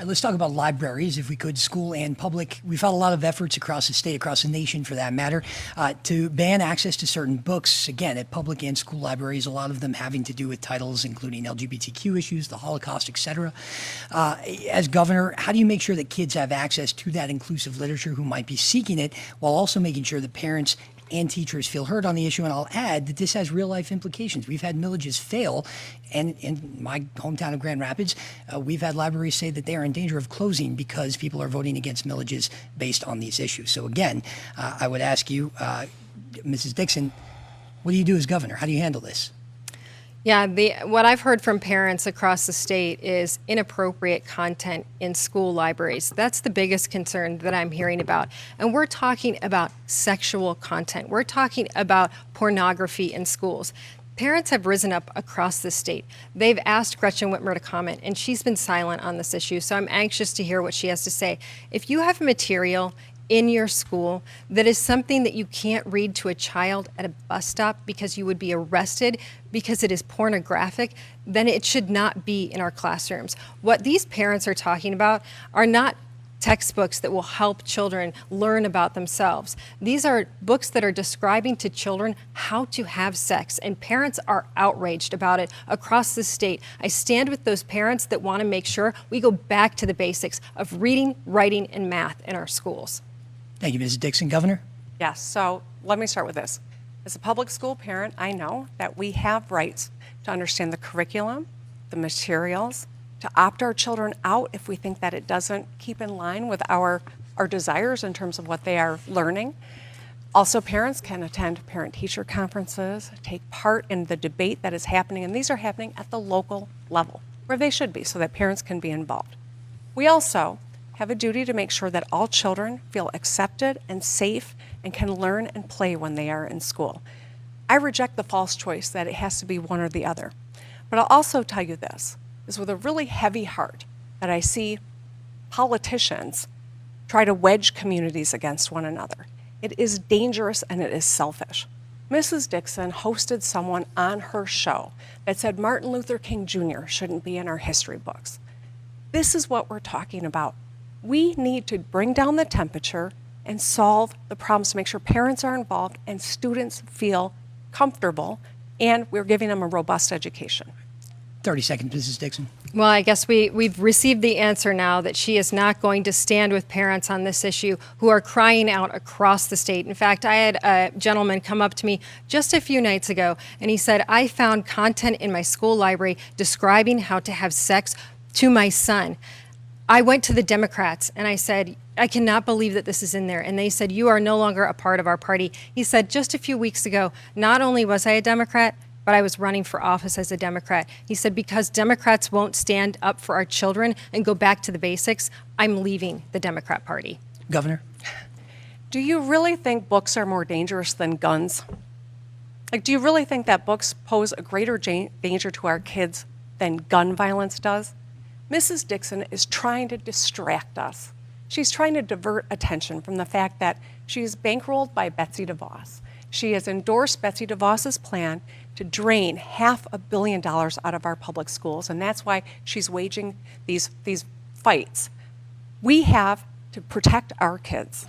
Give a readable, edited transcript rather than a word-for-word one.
right, let's talk about libraries, if we could, school and public. We've had a lot of efforts across the state, across the nation for that matter, to ban access to certain books, again, at public and school libraries, a lot of them having to do with titles including LGBTQ issues, the Holocaust, etc. As governor, how do you make sure that kids have access to that inclusive literature who might be seeking it, while also making sure that parents and teachers feel heard on the issue? And I'll add that this has real life implications. We've had millages fail, and in my hometown of Grand Rapids, we've had libraries say that they are in danger of closing because people are voting against millages based on these issues. So again, I would ask you, Mrs. Dixon, what do you do as governor? How do you handle this? Yeah, what I've heard from parents across the state is inappropriate content in school libraries. That's the biggest concern that I'm hearing about. And we're talking about sexual content. We're talking about pornography in schools. Parents have risen up across the state. They've asked Gretchen Whitmer to comment, and she's been silent on this issue, so I'm anxious to hear what she has to say. If you have material in your school that is something that you can't read to a child at a bus stop because you would be arrested because it is pornographic, then it should not be in our classrooms. What these parents are talking about are not textbooks that will help children learn about themselves. These are books that are describing to children how to have sex, and parents are outraged about it across the state. I stand with those parents that want to make sure we go back to the basics of reading, writing, and math in our schools. Thank you, Mrs. Dixon. Governor? Yes, so let me start with this. As a public school parent, I know that we have rights to understand the curriculum, the materials, to opt our children out if we think that it doesn't keep in line with our desires in terms of what they are learning. Also, parents can attend parent-teacher conferences, take part in the debate that is happening, and these are happening at the local level, where they should be, so that parents can be involved. We also have a duty to make sure that all children feel accepted and safe and can learn and play when they are in school. I reject the false choice that it has to be one or the other. But I'll also tell you this, is with a really heavy heart that I see politicians try to wedge communities against one another. It is dangerous and it is selfish. Mrs. Dixon hosted someone on her show that said Martin Luther King Jr. shouldn't be in our history books. This is what we're talking about. We need to bring down the temperature and solve the problems to make sure parents are involved and students feel comfortable, and we're giving them a robust education. 30 seconds, Mrs. Dixon. Well, I guess we've received the answer now that she is not going to stand with parents on this issue who are crying out across the state. In fact, I had a gentleman come up to me just a few nights ago, and he said, I found content in my school library describing how to have sex to my son. I went to the Democrats and I said, I cannot believe that this is in there. And they said, you are no longer a part of our party. He said, just a few weeks ago, not only was I a Democrat, but I was running for office as a Democrat. He said, because Democrats won't stand up for our children and go back to the basics, I'm leaving the Democrat Party. Governor? Do you really think books are more dangerous than guns? Like, do you really think that books pose a greater danger to our kids than gun violence does? Mrs. Dixon is trying to distract us. She's trying to divert attention from the fact that she's bankrolled by Betsy DeVos. She has endorsed Betsy DeVos's plan to drain $500 million out of our public schools, and that's why she's waging these fights. We have to protect our kids.